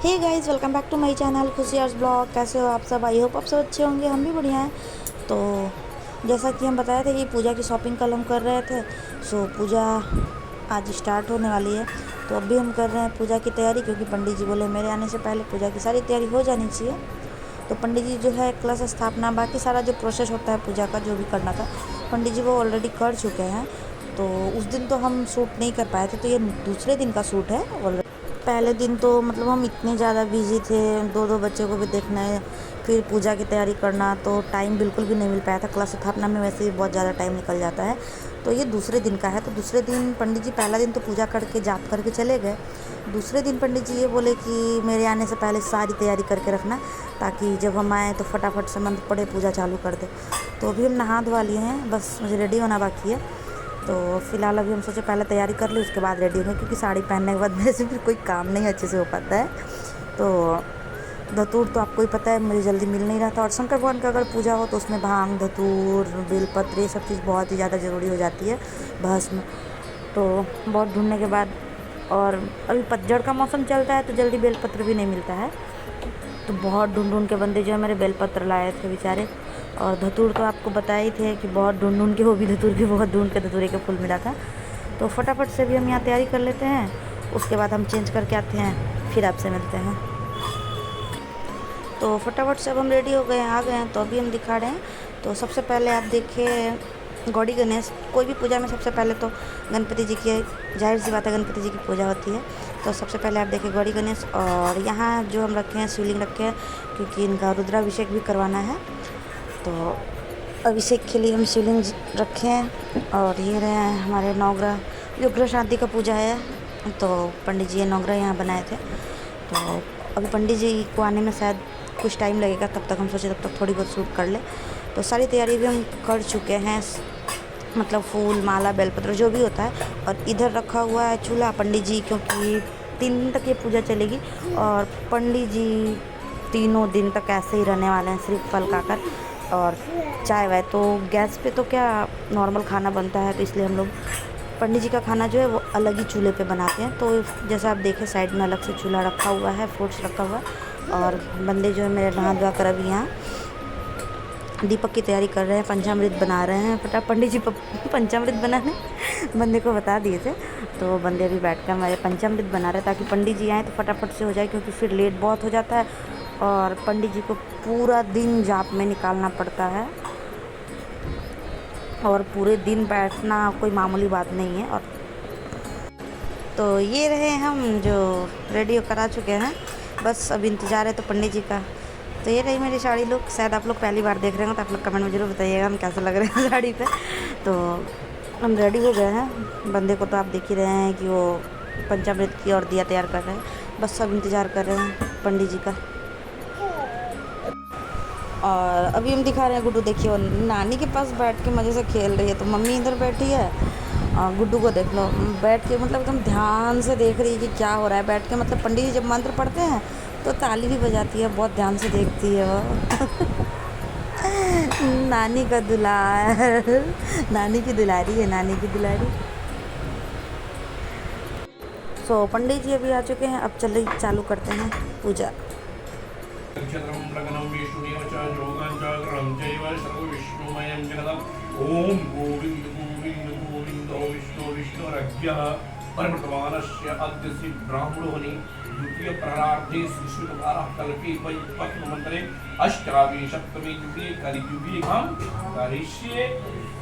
Hey guys, welcome back to my channel Khushi arts blog. कैसे हो आप सब? आई होप आप सब अच्छे होंगे। हम भी बढ़िया हैं। तो जैसा कि हम बताए थे कि पूजा की शॉपिंग कल हम कर रहे थे। सो पूजा आज स्टार्ट होने वाली है, तो अभी हम कर रहे हैं पूजा की तैयारी, क्योंकि पंडित जी बोले मेरे आने से पहले पूजा की सारी तैयारी हो जानी चाहिए। तो पंडित जी जो है कलश स्थापना, बाकी सारा जो प्रोसेस होता है पूजा का, जो भी करना था, पंडित जी वो ऑलरेडी कर चुके हैं। तो उस दिन तो हम शूट नहीं कर पाए थे, तो ये दूसरे दिन का शूट है ऑलरेडी। पहले दिन तो मतलब हम इतने ज़्यादा बिजी थे, दो दो बच्चों को भी देखना है, फिर पूजा की तैयारी करना, तो टाइम बिल्कुल भी नहीं मिल पाया था। कलश स्थापना में वैसे भी बहुत ज़्यादा टाइम निकल जाता है। तो ये दूसरे दिन का है। तो दूसरे दिन पंडित जी, पहला दिन तो पूजा करके जाप करके चले गए। दूसरे दिन पंडित जी ये बोले कि मेरे आने से पहले सारी तैयारी करके रखना, ताकि जब हम आएँ तो फटाफट से मंत्र पढ़े पूजा चालू कर दे। तो अभी हम नहा धोवा लिए हैं, बस मुझे रेडी होना बाकी है। तो फ़िलहाल अभी हम सोचे पहले तैयारी कर ली, उसके बाद रेडी होंगे, क्योंकि साड़ी पहनने के बाद वैसे फिर कोई काम नहीं अच्छे से हो पाता है। तो धतूर तो आपको ही पता है मुझे जल्दी मिल नहीं रहा था, और शंकर भगवान का अगर पूजा हो तो उसमें भांग, धतूर, बेलपत्र, ये सब चीज़ बहुत ही ज़्यादा ज़रूरी हो जाती है, भस्म। तो बहुत ढूंढने के बाद, और अभी पतझड़ का मौसम चलता है तो जल्दी बेलपत्र भी नहीं मिलता है, तो बहुत ढूंढ ढूंढ के बंदे जो है मेरे बेलपत्र लाए थे बेचारे। और धतूर तो आपको बताए ही थे कि बहुत ढूंढ ढूंढ के, वो भी धतूर की बहुत ढूंढ के धतूरे के फूल मिला था। तो फटाफट से भी हम यहाँ तैयारी कर लेते हैं, उसके बाद हम चेंज करके आते हैं, फिर आपसे मिलते हैं। तो फटाफट से अब हम रेडी हो गए हैं, आ गए हैं, तो अभी हम दिखा रहे हैं। तो सबसे पहले आप देखिए गौड़ी गणेश, कोई भी पूजा में सबसे पहले तो गणपति जी की, जाहिर सी बात है गणपति जी की पूजा होती है। तो सबसे पहले आप देखिए गौड़ी गणेश, और यहाँ जो हम रखे हैं शिवलिंग रखे हैं, क्योंकि इनका रुद्राभिषेक भी करवाना है। तो अभिषेक के लिए हम शिवलिंग रखे हैं। और ये रहे हैं हमारे नवग्रह, जो ग्रह शांति का पूजा है, तो पंडित जी ये नवग्रह यहाँ बनाए थे। तो अभी पंडित जी को आने में शायद कुछ टाइम लगेगा, तब तक हम सोचे तब तक थोड़ी बहुत शूट कर ले। तो सारी तैयारी भी हम कर चुके हैं, मतलब फूल, माला, बेलपत्र, जो भी होता है। और इधर रखा हुआ है चूल्हा पंडित जी, क्योंकि 3 दिन तक ये पूजा चलेगी, और पंडित जी तीनों दिन तक ऐसे ही रहने वाले हैं, सिर्फ फल खाकर और चाय वाय। तो गैस पे तो क्या नॉर्मल खाना बनता है, तो इसलिए हम लोग पंडित जी का खाना जो है वो अलग ही चूल्हे पे बनाते हैं। तो जैसा आप देखें साइड में अलग से चूल्हा रखा हुआ है, फ्रूट्स रखा हुआ है, और बंदे जो है मेरे नहा धोवा कर अभी यहाँ दीपक की तैयारी कर रहे हैं, पंचामृत बना रहे हैं। पंडित जी पंचामृत बनाने बंदे को बता दिए थे, तो बंदे अभी बैठ कर हमारे पंचामृत बना रहे हैं, ताकि पंडित जी आएँ तो फटाफट से हो जाए, क्योंकि फिर लेट बहुत हो जाता है, और पंडित जी को पूरा दिन जाप में निकालना पड़ता है, और पूरे दिन बैठना कोई मामूली बात नहीं है। और तो ये रहे हम जो रेडी करा चुके हैं, बस अब इंतज़ार है तो पंडित जी का। तो ये रही मेरी साड़ी लुक, शायद आप लोग पहली बार देख रहे हो, तो आप लोग कमेंट में ज़रूर बताइएगा हम कैसे लग रहे हैं साड़ी पे। तो हम रेडी हो गए हैं, बंदे को तो आप देख ही रहे हैं कि वो पंचामृत की और दिया तैयार कर रहे हैं, बस सब इंतज़ार कर रहे हैं पंडित जी का। और अभी हम दिखा रहे हैं गुड्डू, देखिए वो नानी के पास बैठ के मज़े से खेल रही है, तो मम्मी इधर बैठी है, और गुड्डू को देख लो बैठ के, मतलब एकदम ध्यान से देख रही है कि क्या हो रहा है बैठ के। मतलब पंडित जी जब मंत्र पढ़ते हैं तो ताली भी बजाती है, बहुत ध्यान से देखती है वो। नानी का दुलार, नानी की दुलारी है, नानी की दुलारी। सो पंडित जी अभी आ चुके हैं, अब चलिए चालू करते हैं पूजा। नक्षत्रं लग्नं विष्णुमेव च योगं च ग्रहं चैव सर्वविष्णुमयं जगदम् ॐ गोविन्द गोविन्द गोविन्दो विष्णु विष्णुरज्ञः परमतमानस्य अद्य श्री ब्राह्मणोनि द्वितीय प्रारार्धे श्रीश्रुतवारः कल्पे पद्ममन्त्रे अष्टाविंशत्तमे युगे कलियुगे हम करिष्ये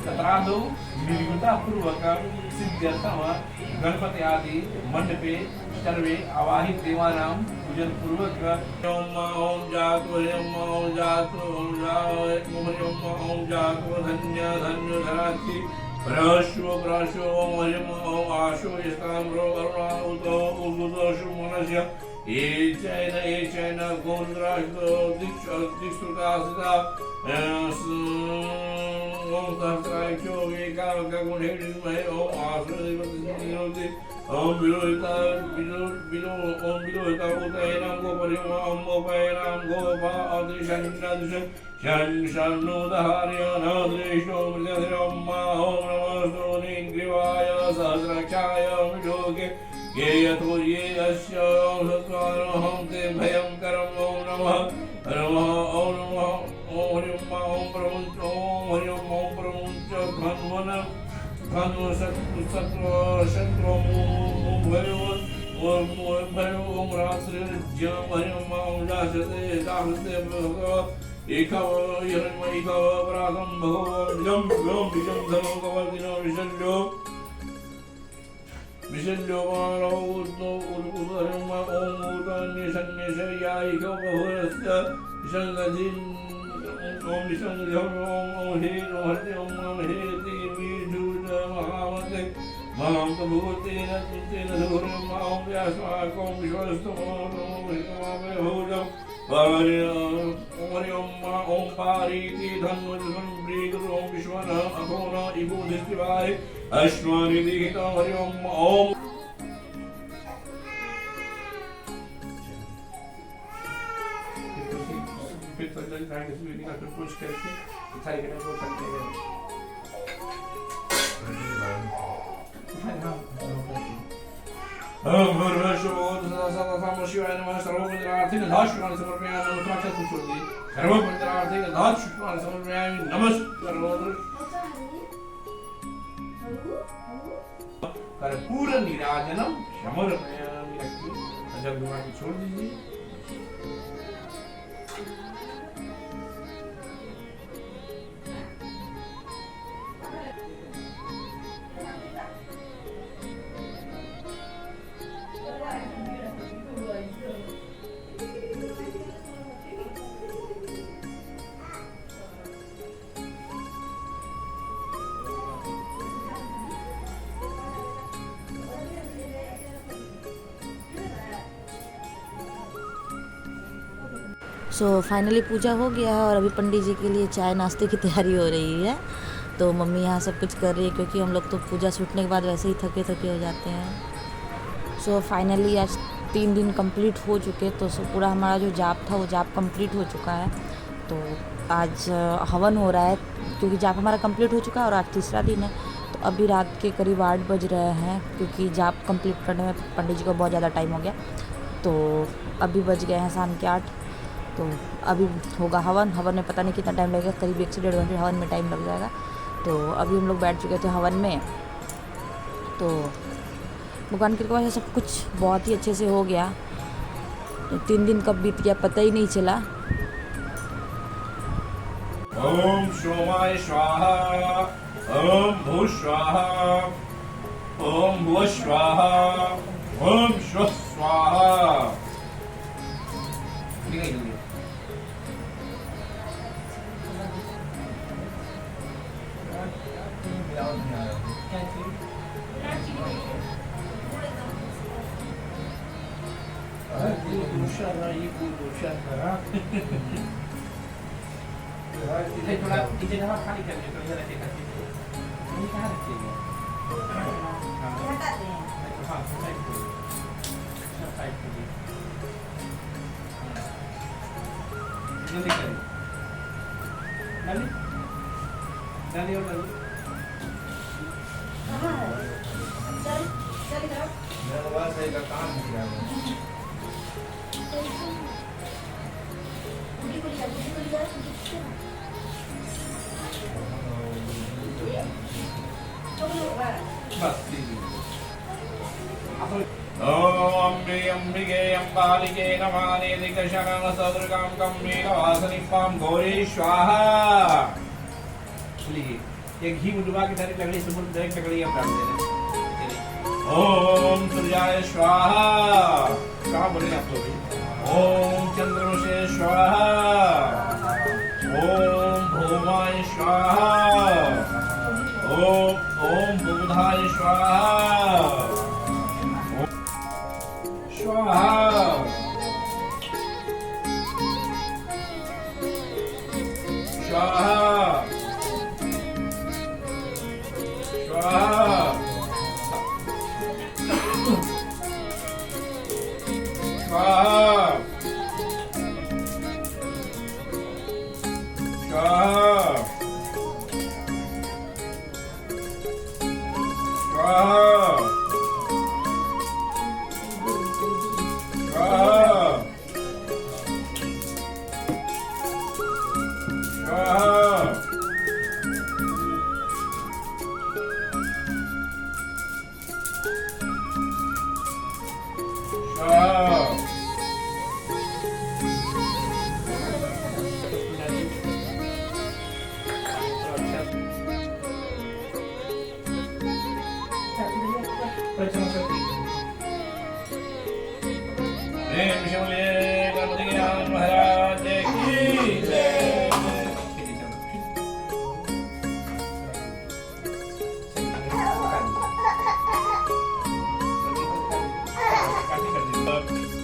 तत्रादौ निर्मितापूर्वकं सिद्ध्यर्थम गणपति आदि मंडपे सर्वे आवाहित देवानां पूजन पूर्वक ओम जातो ओम जातो ओम जातो धन्य धन्य धराति प्रश्व ओम ओम आशो यस्ताम्रो अरुणा उतो उदोषु मनस्य ये चैन गोन्द्राष्टो दिक्षुतासिता ओम सहस्राक्षो वेकावकगुणे विद्महे ओम आश्रयवति ओम विलोहिता ओम विलोहिता उतयनां गोपरिम ओम गोपयनां गोपा अदृशं शन्नुदहार्य नदृष्टो मृत्यधिरं मा ओम नमस्तु निग्रीवाय सहस्राक्षाय विलोके ये यतो ये अस्य सत्वारहं ते भयंकरं ओम नमः नमः ओम नमः ओम हरिं ओम परमुञ्च ओम हरिं ओम परमुञ्च धन्वन धन्व शत्रु भैरव ओम रात्रि ज्ञान हरिं ओम जासते जासते भगवत् एकव हिरण्मयिकव परागं भगवान् जं व्योम विजं धनो कवर्दिनो विशल्यो विशल्यो मानव उद्नो उदहरिं ओम उदन्यसन्यसयायिकव बहुरस्य विशङ्गधिन् ओम विशङ्गधिं ओम हे हरि ओम हेति विदुद महामते मां तो भगवतेन चिन्तेन धुरं मां व्यासाकं विश्वस्तमो हितमामे भोजं हरि ओम ओम पारीति धन्वं ब्रीगु ओम विश्वन अघोन इगो दिष्टिवाय अश्वानि दिहितं हरि ओम फिर तो जल्दी जाएंगे इसमें निकाल कर पूछ करके सारी करने को चलते हैं ओम भूर्भुवस्सुः सदा शिवाय नमः सर्वमंगलार्थिक धाष्टांग समर्पयामि नमः कुशोदि सर्वमंगलार्थिक धाष्टांग समर्पयामि नमः कर्पूर नीराजनम समर्पयामि अजब दुआ की छोड़ दीजिए सो फाइनली पूजा हो गया है और अभी पंडित जी के लिए चाय नाश्ते की तैयारी हो रही है। तो मम्मी यहाँ सब कुछ कर रही है क्योंकि हम लोग तो पूजा छूटने के बाद वैसे ही थके थके हो जाते हैं। सो फाइनली आज 3 दिन कंप्लीट हो चुके, तो पूरा हमारा जो जाप था वो जाप कंप्लीट हो चुका है। तो आज हवन हो रहा है क्योंकि जाप हमारा कंप्लीट हो चुका है और आज तीसरा दिन है। तो अभी रात के करीब 8 बज रहे हैं क्योंकि जाप कंप्लीट करने में पंडित जी को बहुत ज़्यादा टाइम हो गया। तो अभी बज गए हैं शाम के 8। तो अभी होगा हवन। हवन में पता नहीं कितना टाइम लगेगा, करीब 1 से 1.5 घंटे हवन में टाइम लग जाएगा। तो अभी हम लोग बैठ चुके थे हवन में। तो भगवान की कृपा से सब कुछ बहुत ही अच्छे से हो गया। तो 3 दिन कब बीत गया पता ही नहीं चला। ओम सोमाय स्वाहा ओम भू स्वाहा ओम भुव स्वाहा ओम स्व स्वाहा। थोड़ा किचन हवा खाली कर दे, थोड़ा रखे करके ये कहाँ रखिएगा? हटा दें। हाँ, साइड को साइड को जल्दी करें। डाली और डाली। चल जाओ। मेरा बस है का काम है क्या? अम्बे अम्बिके अम्बालिके नमानि दिक्शरण सदृगां कम्बीरवासनिपां गौरी स्वाहा। चलिए ये घी में डुबा के डायरेक्ट लकड़ी से डायरेक्ट लकड़ी आप डाल देना। ओम सूर्याय स्वाहा। कहाँ बोले आप लोग? ओम चंद्रमसे स्वाहा ओम भौमाय स्वाहा ओम बुधाय स्वाहा स्वाहा स्वाहा स्वाहा स्वाहा स्वाहा प्रेम से बोलिए गणपति ज्ञान महाराज की जय।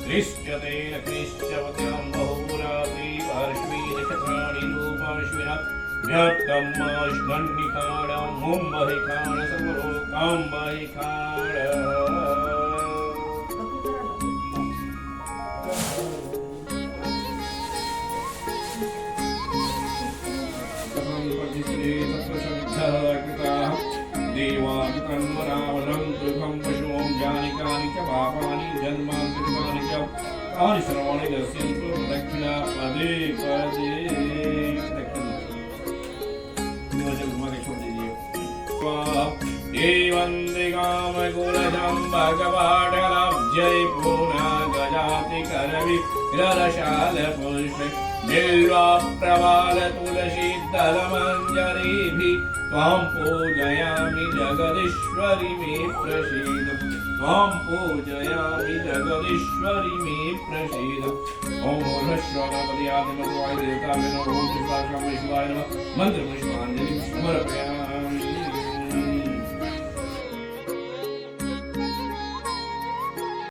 कृष्यतेन कृष्यवत्यां बहुरात्रि पार्श्वी नक्षत्राणि रूपाश्विना व्याप्तं माश्मन्निकाणं मुम्बहिकाण सर्वलोकाम्बहिकाण। देवाकृतन्वरावलं दुर्गं पशुं जानिकानि च पापानि जन्मान्तरिकानि च तानि सर्वाणि दर्शयन्तु दक्षिणा पदे पदे। छोड़ दीजिए। देवन्दिकामकुलजं भगवाटलब्जै पूर्णा गजाति करविग्रहशालपुष्पे बिल्वप्रवालतुलसीदलमञ्जरीभिः त्वां पूजयामि जगदीश्वरि मे प्रसीद। त्वां पूजयामि जगदीश्वरि मे प्रसीद। ओम नमः शिवाय गणपति आदिमत्वाय देवताभ्यो नमः। ओम शिवाय नमः। मंत्रपुष्पाञ्जलिं समर्पयामि।